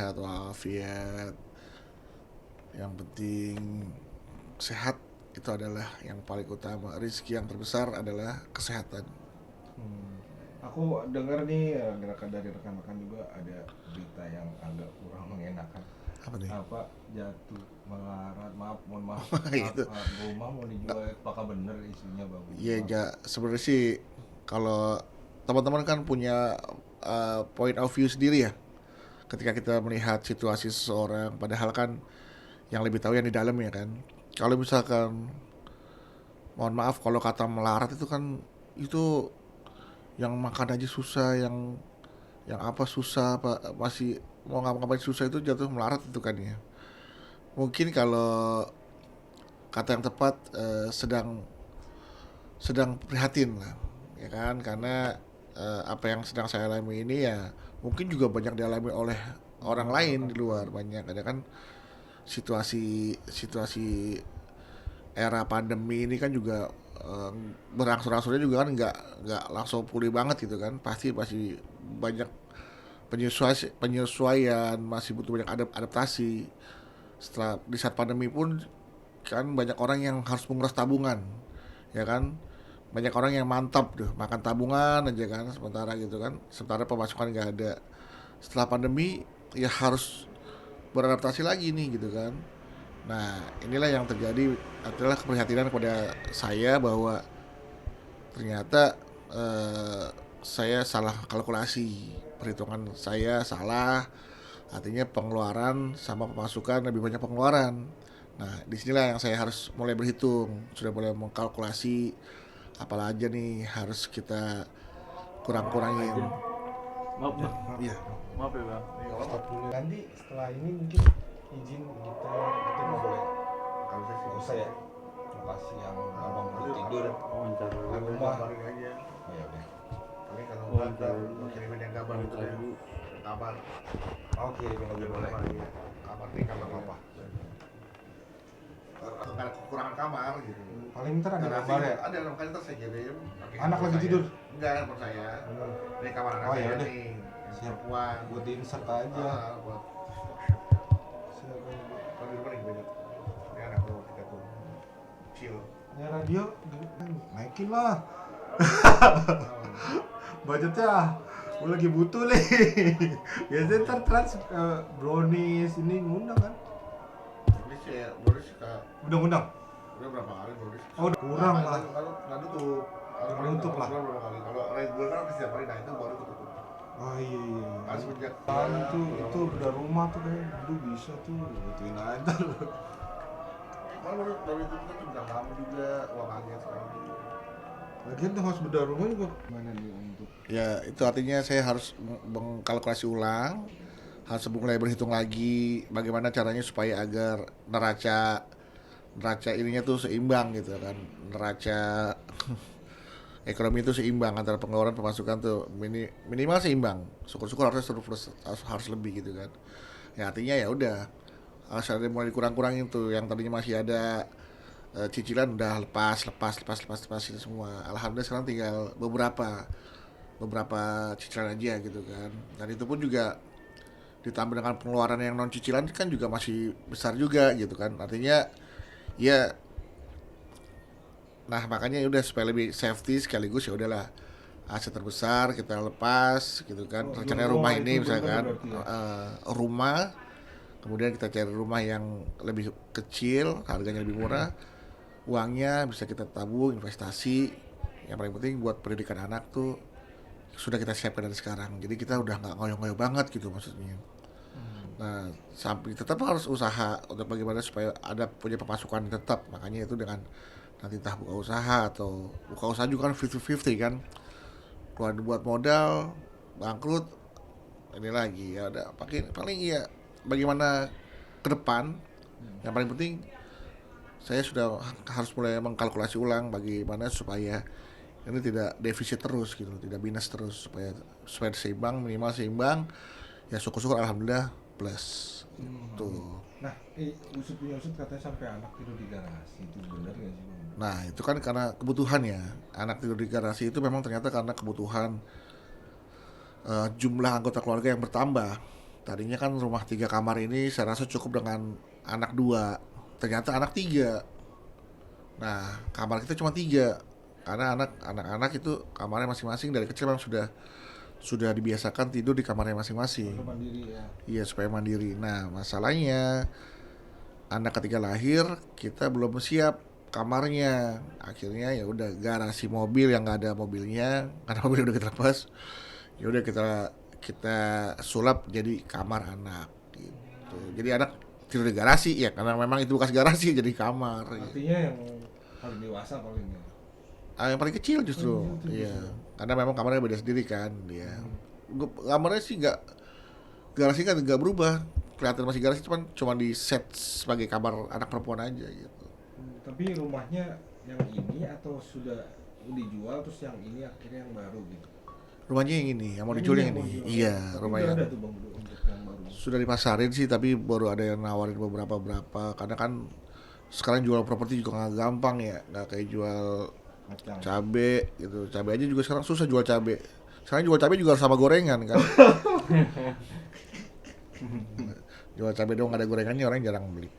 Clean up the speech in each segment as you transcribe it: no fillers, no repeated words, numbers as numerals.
sehat walafiat. Yang penting sehat itu adalah yang paling utama. Rizki yang terbesar adalah kesehatan. Aku dengar nih dari rekan-rekan juga ada berita yang agak kurang mengenakan. Apa nih? Apa jatuh melarat, mohon maaf, Itu rumah mau dijual, apakah bener isunya bang? ya, sebenarnya sih kalau teman-teman kan punya point of view sendiri ya ketika kita melihat situasi seseorang, padahal kan yang lebih tahu yang di dalam ya kan. Kalau misalkan, mohon maaf, kalau kata melarat itu kan, itu yang makan aja susah, yang apa susah, apa masih mau ngapa-ngapain susah, itu jatuh melarat itu kan ya. Mungkin kalau kata yang tepat, sedang sedang prihatin lah, ya kan, karena apa yang sedang saya alami ini ya mungkin juga banyak dialami oleh orang lain di luar. Banyak ada kan situasi era pandemi ini kan juga berangsur-angsurnya juga kan nggak langsung pulih banget gitu kan. Pasti banyak penyesuaian, masih butuh banyak adaptasi. Setelah di saat pandemi pun kan banyak orang yang harus menguras tabungan, ya kan. Banyak orang yang mantap tuh makan tabungan aja kan sementara gitu kan, sementara pemasukan nggak ada. Setelah pandemi ya harus beradaptasi lagi nih gitu kan. Nah, inilah yang terjadi, adalah keprihatinan kepada saya bahwa ternyata saya salah kalkulasi, perhitungan saya salah, artinya pengeluaran sama pemasukan lebih banyak pengeluaran. Nah, disinilah yang saya harus mulai berhitung, sudah mulai mengkalkulasi apa aja nih harus kita kurang-kurangin. Maaf Ya, bang, maaf, Iya. maaf ya bang. stop dulu. Nanti setelah ini mungkin izin kita itu nggak boleh. Kalau saya sih nggak usah ya. Lokasi yang abang perlu tidur. Wawancara Di dulu. rumah. aja. Oh ya udah. Tapi kalau Wawancara nggak, dulu. kirimin yang kabar gitu Wawancara ya. dulu. Kabar. Oke, kalau boleh. Kamar nih kamar apa? Karena kekurangan kamar gitu. Paling ntar ada Karena kabar ya. ada, makanya ntar saya kirim. Pakai Anak handphone lagi saya. tidur? Enggak, handphone saya. Ini kamar anak Oh, ya saya udah. nih. Yang Siap. perempuan. Buat di insert aja. Buat Siapa yang kalau di rumah nih banyak. Ini anak tuh kita tuh chill. ya radio naikin lah. Budgetnya gue lagi butuh nih. Biasanya ntar trans brownies ini ngundang kan? Ini sih baru suka Undang-undang. udah berapa kali baru. Oh, udah kurang lah. Kalau nggak tutup. Kalau tutup lah. Berapa kali? Kalau Red Bull kan setiap hari, nah itu baru tutup. Oh iya. Kan semenjak Kan itu udah rumah tuh kayak dulu bisa tuh gituin aja lu. Malah baru itu kan udah lama juga uang kaget sekarang. Lagian tuh harus bedah rumah juga mana nih untuk Ya itu artinya saya harus mengkalkulasi ulang, harus mulai berhitung lagi bagaimana caranya supaya agar neraca ininya tuh seimbang gitu kan, neraca ekonomi itu seimbang antara pengeluaran pemasukan tuh minimal seimbang, syukur-syukur harusnya surplus, harus lebih gitu kan. Ya artinya ya udah harus ada mulai dikurang-kurangin tuh yang tadinya masih ada cicilan, udah lepas itu semua. Alhamdulillah sekarang tinggal beberapa cicilan aja gitu kan. Dan itu pun juga ditambah dengan pengeluaran yang non cicilan kan juga masih besar juga gitu kan. Artinya ya, nah makanya udah supaya lebih safety sekaligus ya udahlah, aset terbesar kita lepas gitu kan. Rencananya rumah ini misalkan rumah, kemudian kita cari rumah yang lebih kecil, harganya lebih murah, uangnya bisa kita tabung, investasi. Yang paling penting buat pendidikan anak tuh sudah kita siapkan dari sekarang, jadi kita udah nggak ngoyo-ngoyo banget gitu maksudnya. Nah, sampai tetap harus usaha untuk bagaimana supaya ada punya pemasukan tetap. Makanya itu dengan nanti entah buka usaha atau buka usaha juga kan 50-50 kan. Keluar buat modal, bangkrut, ini lagi ya udah paling ya bagaimana ke depan. Yang paling penting saya sudah harus mulai mengkalkulasi ulang bagaimana supaya ini tidak defisit terus gitu, tidak minus terus, supaya seimbang, minimal seimbang. Ya syukur-syukur alhamdulillah plus. Tuh. Nah, usut katanya sampai anak tidur di garasi, itu benar nggak sih bang? Nah, itu kan karena kebutuhan ya. Anak tidur di garasi itu memang ternyata karena kebutuhan jumlah anggota keluarga yang bertambah. Tadinya kan rumah 3 kamar ini saya rasa cukup dengan anak 2. Ternyata anak 3. Nah, kamar kita cuma 3. Karena anak-anak itu kamarnya masing-masing dari kecil memang sudah dibiasakan tidur di kamarnya masing-masing. Untuk mandiri ya. Iya, supaya mandiri. Nah, masalahnya anak ketiga lahir, kita belum siap kamarnya. Akhirnya ya udah garasi mobil yang nggak ada mobilnya, karena mobil udah kita lepas. Ya udah kita sulap jadi kamar anak gitu. Jadi anak tidur di garasi ya, karena memang itu bekas garasi jadi kamar. Gitu. Artinya yang paling dewasa paling ya. Yang paling kecil justru, Paling kecil iya. justru. Karena memang kamarnya beda sendiri kan, dia. Kamarnya sih nggak, garasi kan nggak berubah, kelihatan masih garasi, cuma di set sebagai kamar anak perempuan aja gitu. Tapi rumahnya yang ini atau sudah dijual terus yang ini akhirnya yang baru gitu. Rumahnya yang ini, yang mau Yang dijual ini yang yang mau ini. dijual. Iya, Tapi rumah udah yang ada tuh Bang Bro untuk yang baru. sudah dipasarin sih, tapi baru ada yang nawarin beberapa. Karena kan sekarang jual properti juga nggak gampang ya, nggak kayak jual Kacang. cabe gitu. Cabe aja juga sekarang susah jual cabe. Sekarang jual cabe juga harus sama gorengan kan. Jual cabe dong nggak ada gorengannya, orang jarang beli.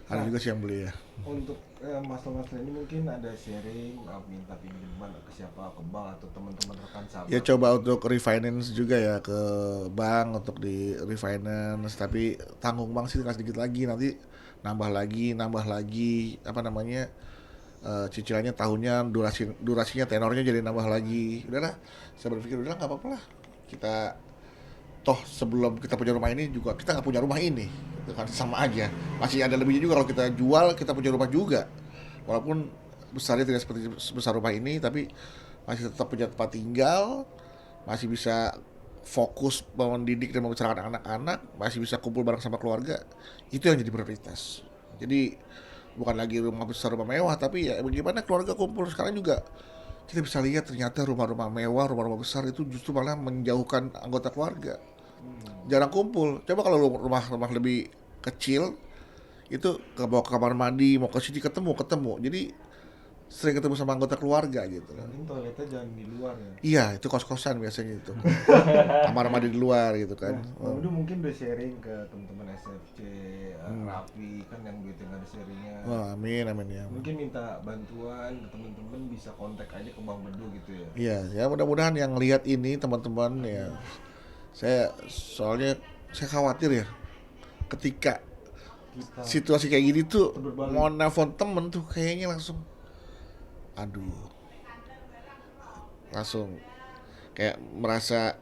Ada juga sih yang beli ya. Untuk masalah-masalah ini mungkin ada sharing, minta pinjaman ke siapa, ke bank atau teman-teman rekan sahabat. Ya coba untuk refinance juga ya ke bank untuk di refinance, tapi tanggung bank sih nggak sedikit lagi, nanti nambah lagi apa namanya, cicilannya tahunnya, durasinya tenornya jadi nambah lagi. Udahlah, saya berpikir udahlah nggak apa-apa lah, kita toh sebelum kita punya rumah ini juga kita nggak punya rumah ini, itu kan sama aja, masih ada lebihnya juga. Kalau kita jual kita punya rumah juga, walaupun besarnya tidak seperti sebesar rumah ini, tapi masih tetap punya tempat tinggal, masih bisa fokus mendidik dan membesarkan anak-anak, masih bisa kumpul bareng sama keluarga. Itu yang jadi prioritas. Jadi bukan lagi rumah besar, rumah mewah, tapi ya bagaimana keluarga kumpul. Sekarang juga kita bisa lihat ternyata rumah-rumah mewah, rumah-rumah besar itu justru malah menjauhkan anggota keluarga. Jarang kumpul. Coba kalau rumah lebih kecil, itu bawa ke kamar mandi, mau ke sini ketemu. Jadi sering ketemu sama anggota keluarga gitu. Mungkin toiletnya jangan di luar ya. Iya, itu kos-kosan biasanya itu. Kamar mandi di luar gitu kan. Bang Udu mungkin udah sharing ke teman-teman SFC, Raffi kan yang duitnya nggak ada sharingnya. Wah, amin ya. Mungkin minta bantuan ke teman-teman, bisa kontak aja ke Bang Bedu gitu ya. Iya, ya mudah-mudahan yang lihat ini teman-teman ya. Soalnya saya khawatir ya, ketika Kita situasi kayak gini tuh Berbalik. mau nelfon temen tuh kayaknya aduh, langsung kayak merasa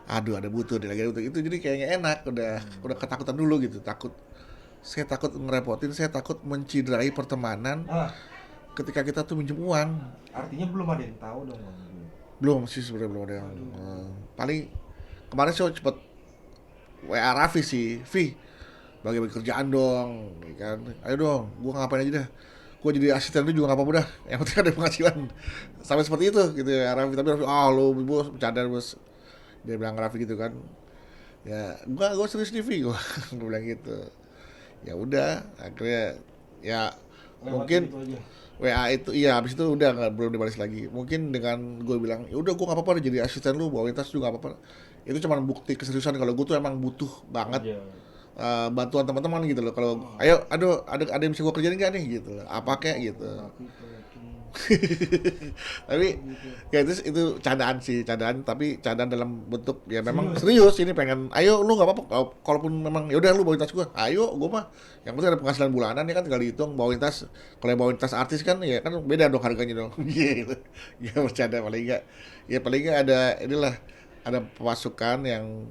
aduh ada butuh lagi butuh itu, jadi kayaknya enak, udah ketakutan dulu gitu, saya takut ngerepotin, saya takut menciderai pertemanan ketika kita tuh minjem uang. Artinya belum ada yang tahu dong Bang Udu. Belum sih sebenarnya, belum ada yang paling kemarin saya cepet WA Raffi sih, Vi bagi-bagi kerjaan dong, ya kan, ayo dong, gua ngapain aja dah, gua jadi asisten lu juga nggak apa-apa dah, yang penting ada penghasilan, sampai seperti itu gitu ya Raffi. Tapi Raffi, lu bos bercanda bos, dia bilang Raffi gitu kan, ya gua serius nih Vi, gua bilang gitu. Ya udah, akhirnya ya Lewat mungkin gitu aja. WA itu iya, habis itu udah belum dibalas lagi. Mungkin dengan gue bilang ya udah gue nggak apa-apa jadi asisten lu, bawain tas juga nggak apa-apa, itu cuma bukti keseriusan kalau gue tuh emang butuh banget Iya. bantuan teman-teman gitu loh. Kalau ayo aduh ada yang bisa gue kerjain nggak nih gitu loh, apa kayak gitu. Tapi yakin Tapi gitu. ya itu candaan, tapi candaan dalam bentuk ya memang serius. Ini pengen ayo lu nggak apa-apa, kalaupun memang ya udah lu bawain tas gue, ayo gue mah yang penting ada penghasilan bulanan ya kan, tinggal dihitung bawain tas. Kalau yang bawain tas artis kan ya kan beda dong harganya dong. Gitu ya, bercanda. Paling nggak ada inilah, ada pemasukan yang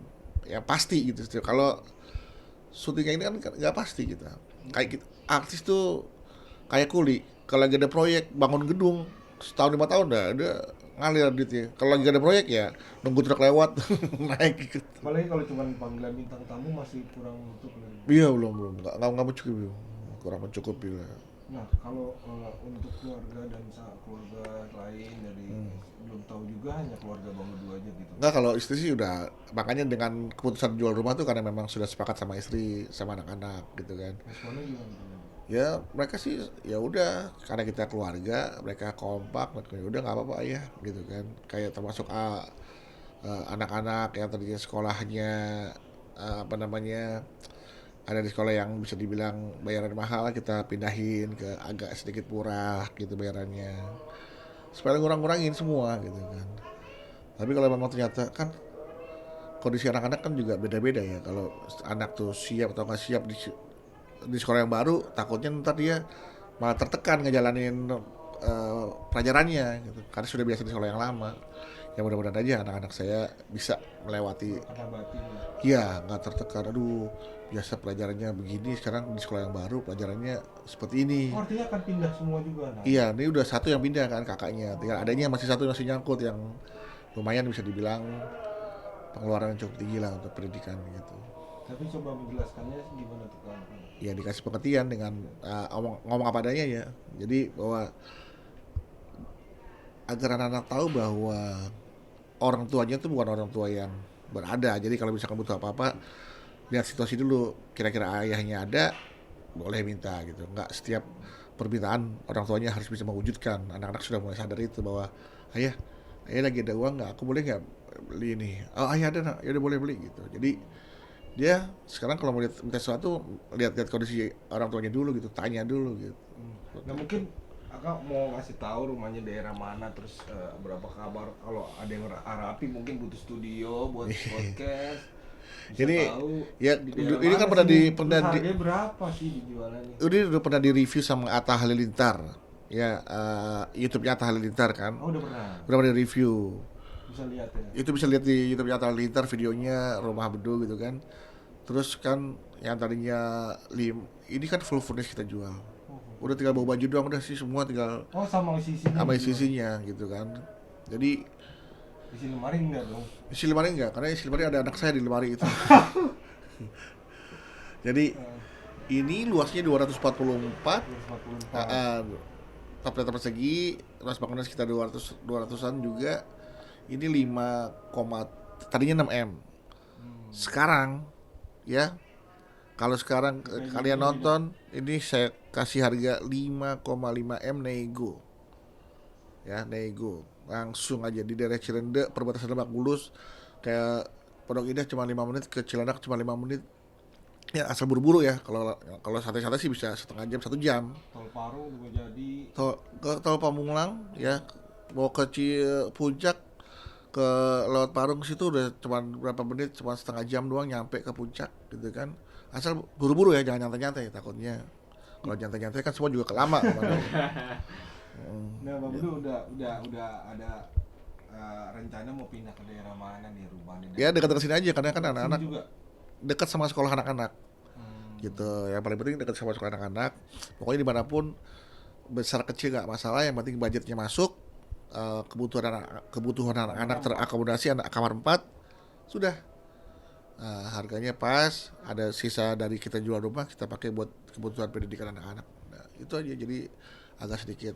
pasti gitu. Kalau syuting kayak ini kan nggak pasti gitu. Kayak gitu, artis tuh kayak kuli, kalau lagi ada proyek bangun gedung setahun 5 tahun udah ngalir duitnya. Kalau lagi ada proyek ya nunggu truk lewat naik gitu. Apalagi kalau cuma panggilan bintang tamu masih kurang untuk lagi. Iya belum nggak mencukupi, kurang mencukupi lah. Nah kalau untuk keluarga dan keluarga lain dari belum tahu juga, hanya keluarga Bang Udu aja gitu. Nggak, kalau istri sih udah, makanya dengan keputusan jual rumah tuh karena memang sudah sepakat sama istri sama anak-anak gitu kan. Responnya gimana? Ya mereka sih ya udah, karena kita keluarga, mereka kompak, mereka ya udah nggak apa-apa ya gitu kan. Kayak termasuk anak-anak yang tadinya sekolahnya apa namanya ada di sekolah yang bisa dibilang bayaran mahal kita pindahin ke agak sedikit murah gitu bayarannya supaya ngurang-ngurangin semua gitu kan. Tapi kalau memang ternyata kan kondisi anak-anak kan juga beda-beda ya. Kalau anak tuh siap atau nggak siap di sekolah yang baru, takutnya ntar dia malah tertekan ngejalanin pelajarannya gitu. Karena sudah biasa di sekolah yang lama. Ya mudah-mudahan aja anak-anak saya bisa melewati. Kata batin ya. Iya, nggak tertekan. Aduh, biasa pelajarannya begini, sekarang di sekolah yang baru pelajarannya seperti ini. Oh, artinya akan pindah semua juga nah. Iya, ini udah satu yang pindah kan kakaknya. Tinggal adanya masih satu yang masih nyangkut yang lumayan bisa dibilang pengeluaran yang cukup tinggi lah untuk pendidikan gitu. Tapi coba menjelaskannya gimana tuh kan? Ya dikasih pengertian dengan ngomong apa adanya ya. Jadi bahwa agar anak-anak tahu bahwa orang tuanya itu bukan orang tua yang berada. Jadi kalau misalkan butuh apa-apa, lihat situasi dulu. Kira-kira ayahnya ada, boleh minta gitu. Nggak setiap permintaan orang tuanya harus bisa mewujudkan. Anak-anak sudah mulai sadar itu bahwa ayah lagi ada uang nggak? Aku boleh nggak beli ini? Oh ayah ada nak, ya udah boleh beli gitu. Jadi dia sekarang kalau mau minta sesuatu lihat-lihat kondisi orang tuanya dulu gitu, tanya dulu gitu. Nah mungkin Akak mau ngasih tahu rumahnya daerah mana, terus berapa kabar kalau ada yang rapi mungkin butuh studio buat podcast. Bisa Ini tahu ya di daerah ini kan mana pernah sih? di Terus harganya berapa sih dijualannya? ini udah pernah di review sama Atta Halilintar ya YouTube-nya Atta Halilintar kan. Oh udah pernah. Udah pernah di review. Bisa lihat ya. Itu bisa lihat di YouTube-nya Atta Halilintar videonya Rumah Bedu gitu kan. Terus kan yang tadinya ini kan full furnish kita jual. Udah tinggal bawa baju doang udah sih semua tinggal Oh sama sisinya. sama dijual. isinya gitu kan. Jadi Isi lemari enggak dong? isi lemari enggak, karena isi lemari ada anak saya di lemari itu. Jadi ini luasnya 244 244. 4 meter persegi, luas bangunan sekitar 200-an juga. Ini 5, tadinya 6 M. Sekarang ya kalau sekarang kalian nonton ini saya kasih harga 5,5 M nego. Ya, nego. Langsung aja di daerah Cirende, perbatasan Lebak Bulus. Kayak Pondok Indah cuma 5 menit, ke Cilandak cuma 5 menit. Ya asal buru-buru ya. Kalau santai-santai sih bisa setengah jam, 1 jam. Tol Parung juga jadi. Tol Pamulang ya, mau ke Puncak ke lewat Parung situ udah cuma berapa menit, cuma setengah jam doang nyampe ke puncak gitu kan. Asal buru-buru ya, jangan nyantai-nyantai takutnya. Kalau nyantai-nyantai kan semua juga kelama kemana. Nah, Bang Bedu udah ada rencana mau pindah ke daerah mana nih rumahnya? Ya dekat-dekat sini aja karena kan anak-anak juga. dekat sama sekolah anak-anak. Gitu. Yang paling penting dekat sama sekolah anak-anak. Pokoknya dimanapun besar kecil nggak masalah, yang penting budgetnya masuk. Kebutuhan anak-anak terakomodasi, anak kamar 4 sudah. Harganya pas, ada sisa dari kita jual rumah kita pakai buat kebutuhan pendidikan anak-anak. Nah, itu aja, jadi agak sedikit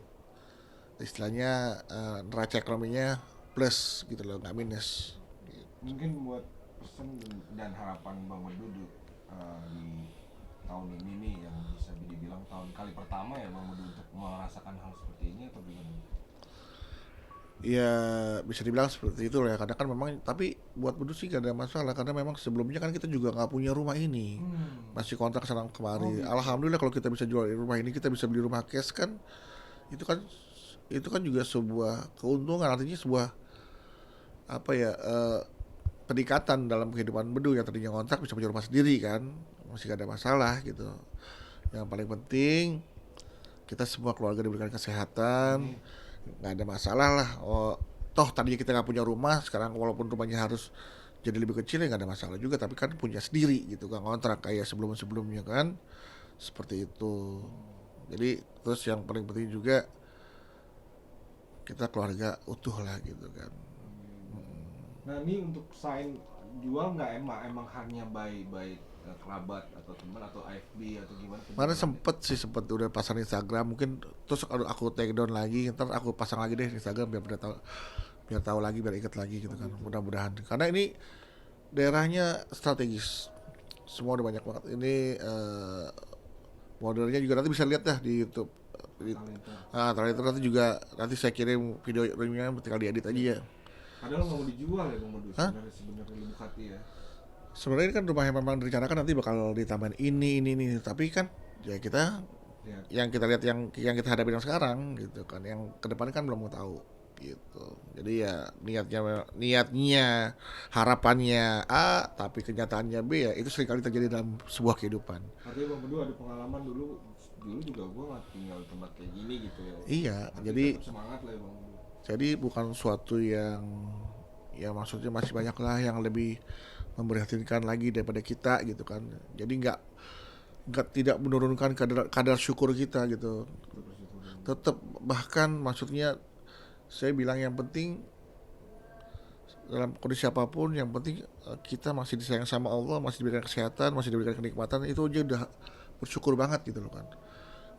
istilahnya neraca ekonominya plus gitu loh, nggak minus. Mungkin buat pesan dan harapan Bang Bedu di tahun ini nih yang bisa dibilang tahun kali pertama ya Bang Bedu untuk merasakan hal seperti ini atau gimana? Ya bisa dibilang seperti itu ya, karena kan memang, tapi buat Bedu sih gak ada masalah karena memang sebelumnya kan kita juga nggak punya rumah ini, masih kontrak sana kemari. gitu. Alhamdulillah kalau kita bisa jual rumah ini, kita bisa beli rumah cash kan, itu kan juga sebuah keuntungan, artinya sebuah apa ya, peningkatan dalam kehidupan Bedu yang tadinya kontrak bisa punya rumah sendiri kan, masih gak ada masalah gitu. Yang paling penting kita semua keluarga diberikan kesehatan, nggak ada masalah lah. Toh tadinya kita nggak punya rumah, sekarang walaupun rumahnya harus jadi lebih kecil ya nggak ada masalah juga, tapi kan punya sendiri gitu kan, kontrak kayak sebelumnya kan, seperti itu. Jadi terus yang paling penting juga kita keluarga utuh lah gitu kan. Nah ini untuk sign jual nggak emang hanya by kerabat atau teman atau AFB atau gimana? Mana sempet udah pasang Instagram, mungkin terus aku take down lagi, ntar aku pasang lagi deh Instagram biar tahu lagi, biar inget lagi gitu kan. Mudah-mudahan karena ini daerahnya strategis, semua udah banyak banget ini. Modelnya juga nanti bisa lihat dah di YouTube. Terakhir nanti juga nanti saya kirim videonya, tinggal diedit aja ya. Padahal nggak mau dijual ya Bang Madu Hah? sebenarnya Bugatti ya. Sebenarnya ini kan rumah yang memang direncanakan nanti bakal ditambahin ini, tapi kan ya kita Lihat. yang kita lihat yang kita hadapi yang sekarang gitu kan, yang ke depan kan belum mau tahu gitu. Jadi ya niatnya harapannya A tapi kenyataannya B, ya itu seringkali terjadi dalam sebuah kehidupan. Artinya Bang Madu ada pengalaman dulu juga gue nggak tinggal di tempat kayak gini gitu ya. Iya, Tapi jadi tetap semangat lah ya Bang Madu. jadi bukan suatu yang ya maksudnya masih banyak lah yang lebih memprihatinkan lagi daripada kita gitu kan. Jadi nggak tidak menurunkan kadar syukur kita gitu. Tetap bahkan maksudnya saya bilang yang penting dalam kondisi apapun yang penting kita masih disayang sama Allah, masih diberikan kesehatan, masih diberikan kenikmatan, itu aja udah bersyukur banget gitu loh kan.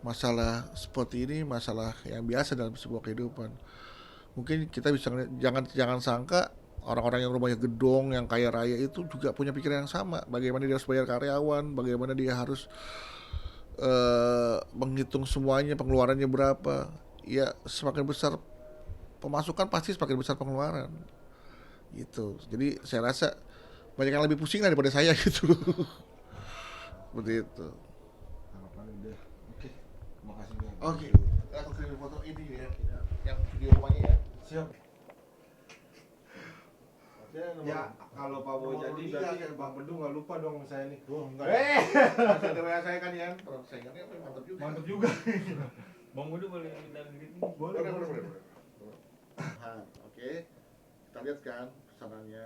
Masalah seperti ini masalah yang biasa dalam sebuah kehidupan. Mungkin kita bisa jangan sangka orang-orang yang rumahnya gedong, yang kaya raya itu juga punya pikiran yang sama. Bagaimana dia harus bayar karyawan, bagaimana dia harus menghitung semuanya, pengeluarannya berapa. Ya semakin besar pemasukan pasti semakin besar pengeluaran. Gitu. Jadi saya rasa banyak yang lebih pusing daripada saya gitu. Seperti itu. Harapan udah. Oke. Makasih banyak. Oke. Aku kirim foto ini ya, yang video rumahnya ya. Siap. Ya, kalau Pak Bowo jadi berarti Bang Bedu nggak lupa dong saya nih. Oh, enggak. Ada WA saya kan ya. Terus saya ingatnya mantap juga. Mantap juga. Bang Mudu boleh minta gitu? Boleh. Nah, oke. Kita lihat kan pesanannya.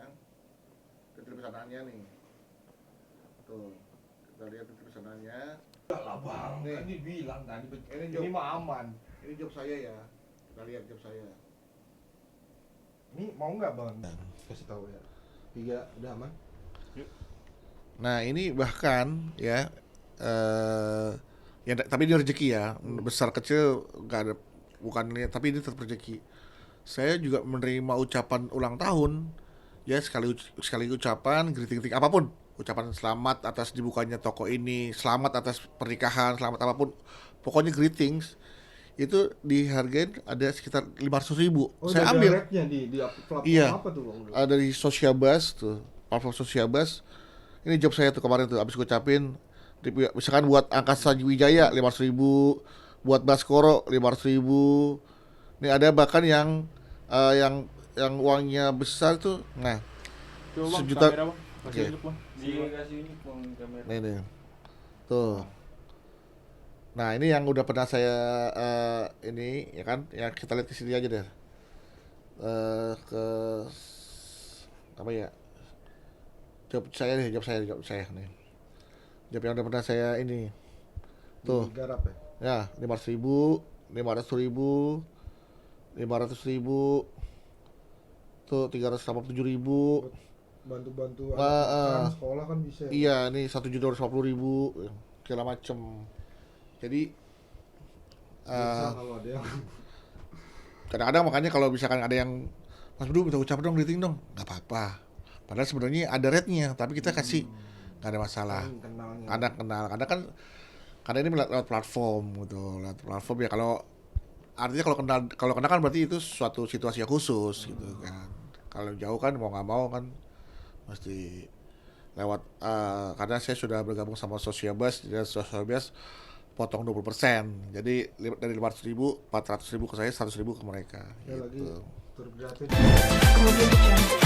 Detail pesanannya nih. Tuh. Kita lihat detail pesanannya. Lah Bang, Nih. kan dibilang tadi Ini ini mah aman. Ini job saya ya. Kita lihat job saya. Ini mau nggak Bang? Kasih tahu ya. 3 udah aman. Nah, ini bahkan ya ya tapi ini rezeki ya. Besar kecil enggak ada, bukan ini, tapi ini tetap rezeki. Saya juga menerima ucapan ulang tahun ya, sekali ucapan greeting apapun, ucapan selamat atas dibukanya toko ini, selamat atas pernikahan, selamat apapun, pokoknya greetings itu dihargain ada sekitar 500.000. Saya ambil. Di platform Iya. apa tuh Bang? Ada di Sociabus tuh, platform Sociabus. Ini job saya tuh kemarin tuh, abis ngucapin misalkan buat Angkasa Wijaya 500.000, buat Baskoro 500.000. Ini ada bahkan yang uangnya besar tuh, nah Coba Bang, sejuta. kamera Bang. Oke. Kasih unjuk Bang. Dikasih unjuk Bang kamera. Nih. Tuh. Nah, ini yang udah pernah saya ini ya kan, ya kita lihat di sini aja deh. Ke apa ya? Job saya nih. Job yang udah pernah saya ini. Tuh. Garap ya. Ya, 500.000, 500.000, 500.000. Tuh 387.000. Bantu-bantu Ah, anak sekolah kan bisa. Iya, ini 1.250.000 segala macem. Jadi Bisa kalau ada yang kadang-kadang makanya kalau misalkan ada yang Mas Bro minta ucap dong, greeting dong, nggak apa-apa. Padahal sebenarnya ada rate-nya, tapi kita kasih nggak ada masalah. kenalnya. Kadang kan karena ini lewat platform gitu, lewat platform ya. Kalau artinya kalau kenal kan berarti itu suatu situasi yang khusus gitu kan. Kalau jauh kan mau nggak mau kan mesti lewat karena saya sudah bergabung sama Sociabus, dan Sociabus potong 20%. Jadi dari 500.000, 400.000 ke saya, 100.000 ke mereka. Ya lagi Gitu. tur gratis. Audio Jungle.